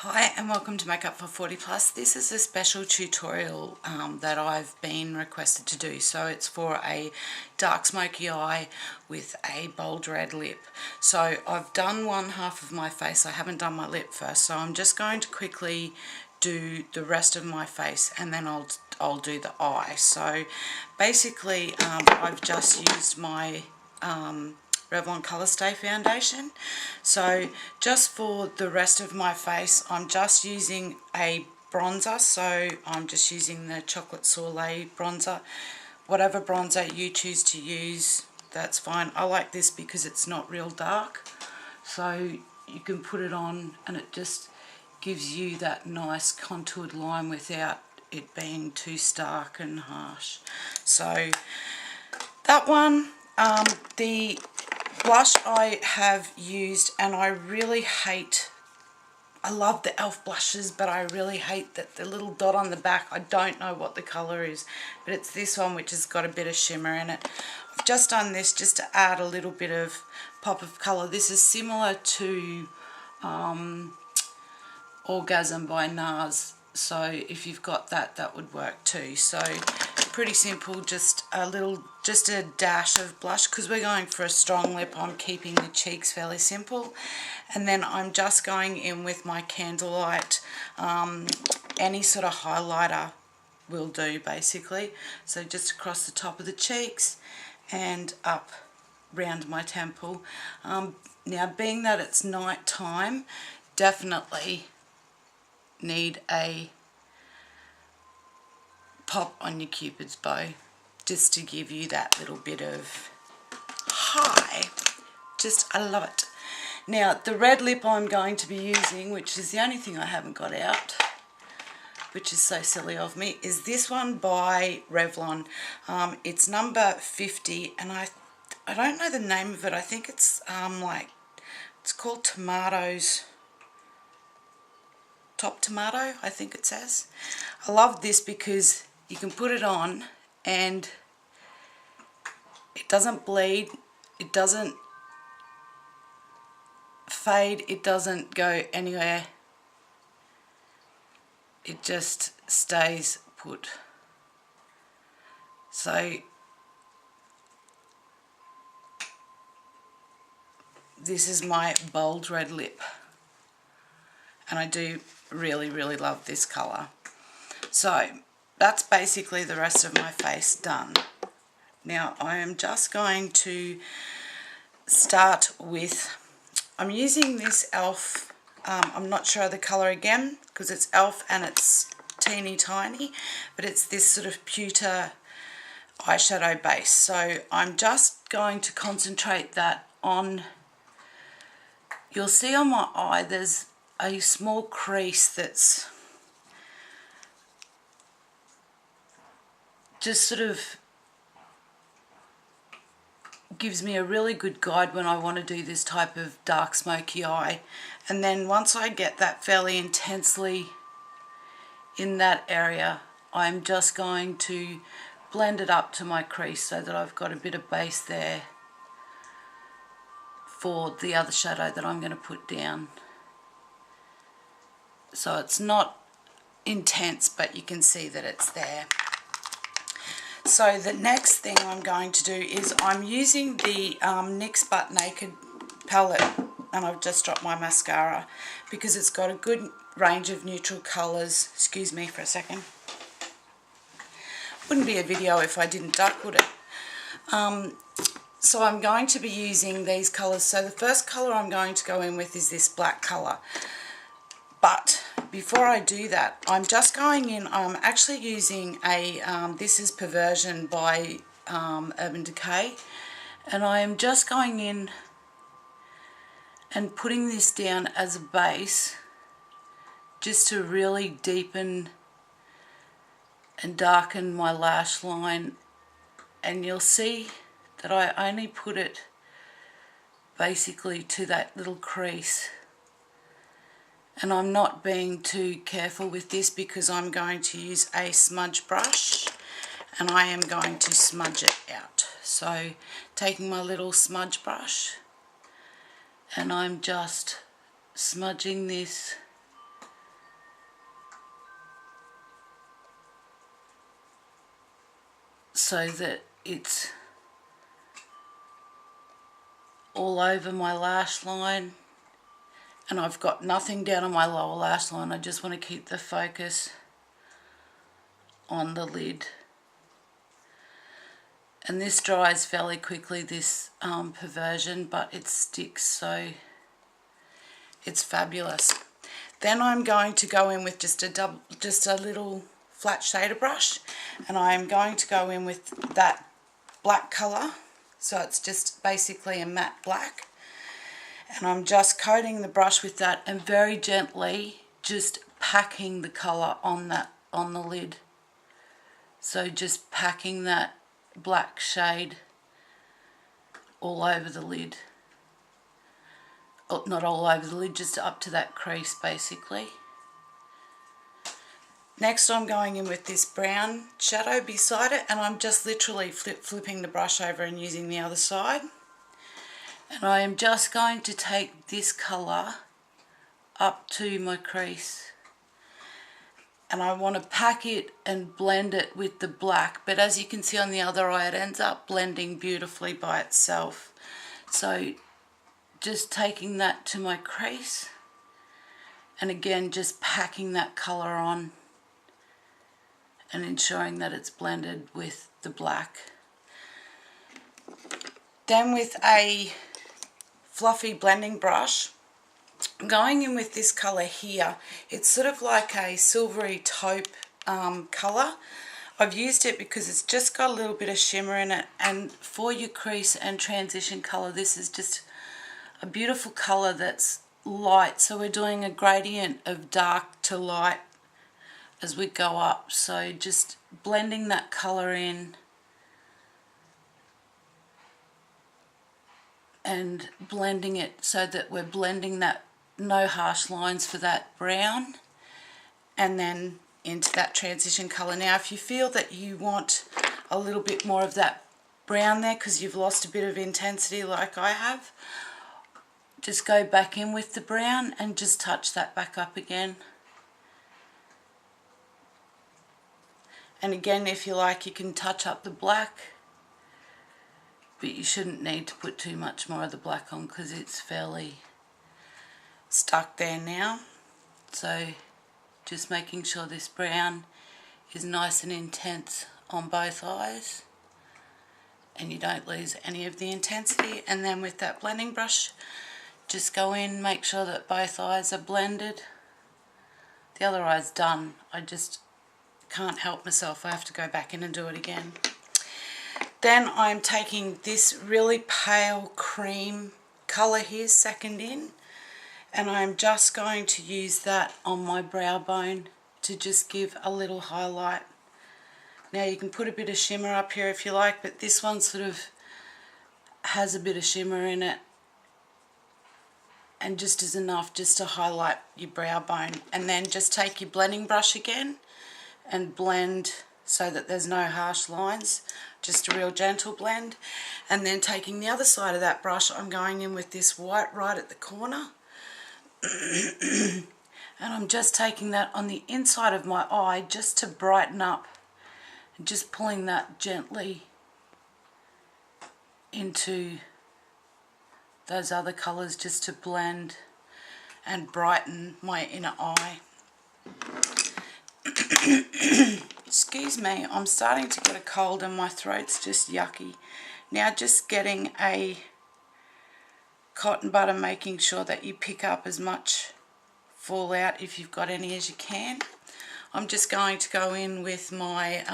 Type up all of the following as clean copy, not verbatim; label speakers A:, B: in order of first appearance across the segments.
A: Hi and welcome to Makeup440plus. This is a special tutorial that I've been requested to do. So it's for a dark smoky eye with a bold red lip. So I've done one half of my face. I haven't done my lip first. So I'm just going to quickly do the rest of my face and then I'll do the eye. So basically I've just used my Revlon Colour Stay foundation. So just for the rest of my face I'm just using a bronzer, so I'm just using the Chocolate Soleil bronzer. Whatever bronzer you choose to use, that's fine. I like this because it's not real dark, so you can put it on and it just gives you that nice contoured line without it being too stark and harsh. So that one, the blush I have used, and I really hate, I love the e.l.f. blushes, but I really hate that the little dot on the back, I don't know what the colour is, but it's this one which has got a bit of shimmer in it. I've just done this just to add a little bit of pop of colour. This is similar to Orgasm by NARS, so if you've got that, that would work too. So pretty simple, just a dash of blush, because we're going for a strong lip. I'm keeping the cheeks fairly simple, and then I'm just going in with my Candlelight. Any sort of highlighter will do basically, so just across the top of the cheeks and up round my temple. Now being that it's night time, definitely need a pop on your Cupid's bow just to give you that little bit of high. I love it. Now the red lip I'm going to be using, which is the only thing I haven't got out, which is so silly of me, is this one by Revlon. It's number 50, and I don't know the name of it. I think it's it's called Tomatoes. Top Tomato, I think it says. I love this because you can put it on and it doesn't bleed, it doesn't fade, it doesn't go anywhere. It just stays put. So this is my bold red lip, and I do really love this colour. So that's basically the rest of my face done. Now I am just going to start with, I'm using this e.l.f. I'm not sure of the colour again because it's e.l.f. and it's teeny tiny, but it's this sort of pewter eyeshadow base. So I'm just going to concentrate that on, you'll see on my eye there's a small crease that's just sort of gives me a really good guide when I want to do this type of dark smoky eye. And then once I get that fairly intensely in that area, I'm just going to blend it up to my crease so that I've got a bit of base there for the other shadow that I'm going to put down. So it's not intense, but you can see that it's there. So the next thing I'm going to do is I'm using the NYX Butt Naked Palette, and I've just dropped my mascara because it's got a good range of neutral colours. Excuse me for a second. Wouldn't be a video if I didn't duck, would it? So I'm going to be using these colours. So the first colour I'm going to go in with is this black colour. But before I do that, I'm just going in, I'm actually using a, this is Perversion by Urban Decay, and I am just going in and putting this down as a base just to really deepen and darken my lash line. And you'll see that I only put it basically to that little crease. And I'm not being too careful with this because I'm going to use a smudge brush and I am going to smudge it out. So taking my little smudge brush and I'm just smudging this so that it's all over my lash line, and I've got nothing down on my lower lash line. I just want to keep the focus on the lid. And this dries fairly quickly, this perversion, but it sticks, so it's fabulous. Then I'm going to go in with just a little flat shader brush, and I'm going to go in with that black colour, so it's just basically a matte black, and I'm just coating the brush with that and very gently just packing the colour on the lid. So just packing that black shade all over the lid. Oh, not all over the lid, just up to that crease basically. Next I'm going in with this brown shadow beside it, and I'm just literally flipping the brush over and using the other side. And I am just going to take this colour up to my crease. And I want to pack it and blend it with the black, but as you can see on the other eye, it ends up blending beautifully by itself. So just taking that to my crease, and again just packing that colour on and ensuring that it's blended with the black. Then with a fluffy blending brush, I'm going in with this colour here. It's sort of like a silvery taupe colour. I've used it because it's just got a little bit of shimmer in it, and for your crease and transition colour, this is just a beautiful colour that's light. So we're doing a gradient of dark to light as we go up. So just blending that colour in and blending it so that we're blending that no harsh lines for that brown, and then into that transition colour. Now if you feel that you want a little bit more of that brown there because you've lost a bit of intensity like I have, just go back in with the brown and just touch that back up again. And again, if you like, you can touch up the black, but you shouldn't need to put too much more of the black on because it's fairly stuck there now. So just making sure this brown is nice and intense on both eyes and you don't lose any of the intensity. And then with that blending brush, just go in, make sure that both eyes are blended. The other eye's done. I just can't help myself. I have to go back in and do it again. Then I'm taking this really pale cream colour here, second in, and I'm just going to use that on my brow bone to just give a little highlight. Now you can put a bit of shimmer up here if you like, but this one sort of has a bit of shimmer in it and just is enough just to highlight your brow bone. And then just take your blending brush again and blend so that there's no harsh lines, just a real gentle blend. And then taking the other side of that brush, I'm going in with this white right at the corner and I'm just taking that on the inside of my eye just to brighten up, and just pulling that gently into those other colours just to blend and brighten my inner eye. Excuse me, I'm starting to get a cold and my throat's just yucky. Now just getting a cotton bud and making sure that you pick up as much fallout, if you've got any, as you can. I'm just going to go in with my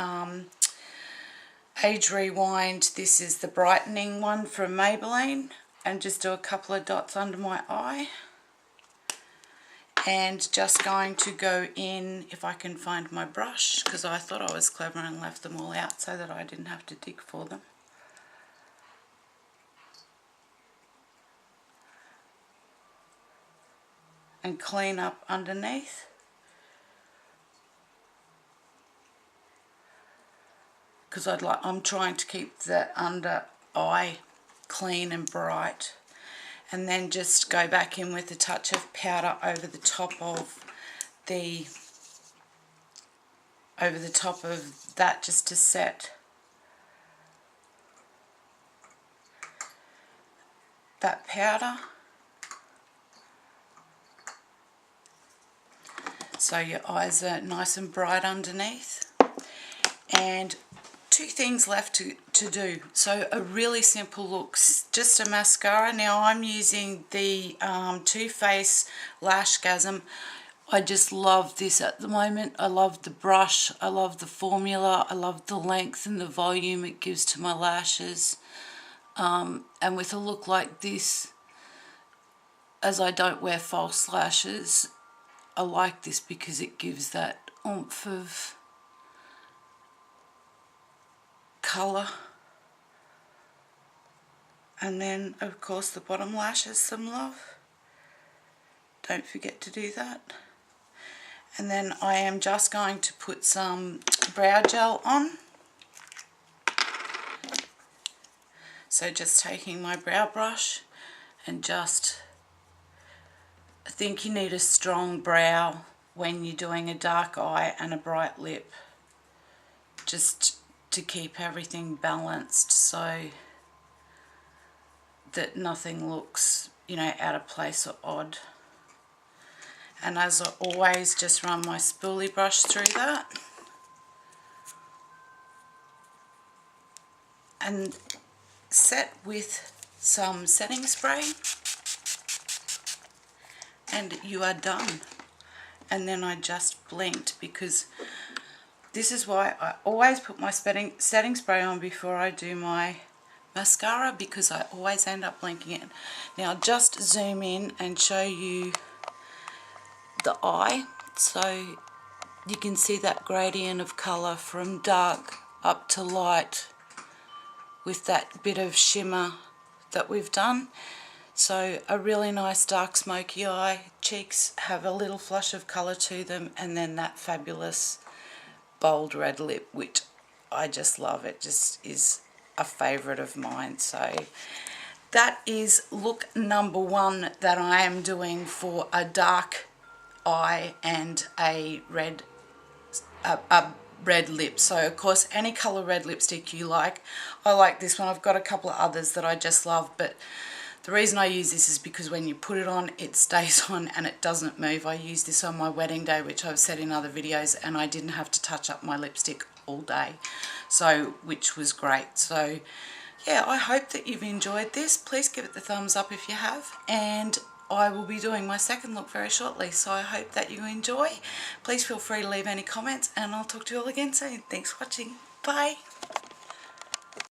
A: Age Rewind. This is the brightening one from Maybelline, and just do a couple of dots under my eye. And just going to go in, if I can find my brush, because I thought I was clever and left them all out so that I didn't have to dig for them. And clean up underneath. Because I'm trying to keep the under eye clean and bright. And then just go back in with a touch of powder over the top of that, just to set that powder. So your eyes are nice and bright underneath. And two things left to do. So a really simple look, just a mascara. Now I'm using the Too Faced Lashgasm. I just love this at the moment. I love the brush, I love the formula, I love the length and the volume it gives to my lashes. And with a look like this, as I don't wear false lashes, I like this because it gives that oomph of colour. And then of course the bottom lashes, some love. Don't forget to do that. And then I am just going to put some brow gel on. So just taking my brow brush and just, I think you need a strong brow when you're doing a dark eye and a bright lip, just to keep everything balanced so that nothing looks, you know, out of place or odd. And as I always, just run my spoolie brush through that. And set with some setting spray. And you are done. And then I just blinked, because this is why I always put my setting spray on before I do my mascara, because I always end up blinking it. Now just zoom in and show you the eye, so you can see that gradient of colour from dark up to light with that bit of shimmer that we've done. So a really nice dark smoky eye, cheeks have a little flush of colour to them, and then that fabulous bold red lip, which I just love. It just is a favourite of mine. So that is look number one that I am doing for a dark eye and a red lip. So of course any colour red lipstick you like. I like this one. I've got a couple of others that I just love, but the reason I use this is because when you put it on, it stays on and it doesn't move. I used this on my wedding day, which I've said in other videos, and I didn't have to touch up my lipstick all day, so which was great. So yeah, I hope that you've enjoyed this. Please give it the thumbs up if you have, and I will be doing my second look very shortly, so I hope that you enjoy. Please feel free to leave any comments, and I'll talk to you all again soon. Thanks for watching. Bye.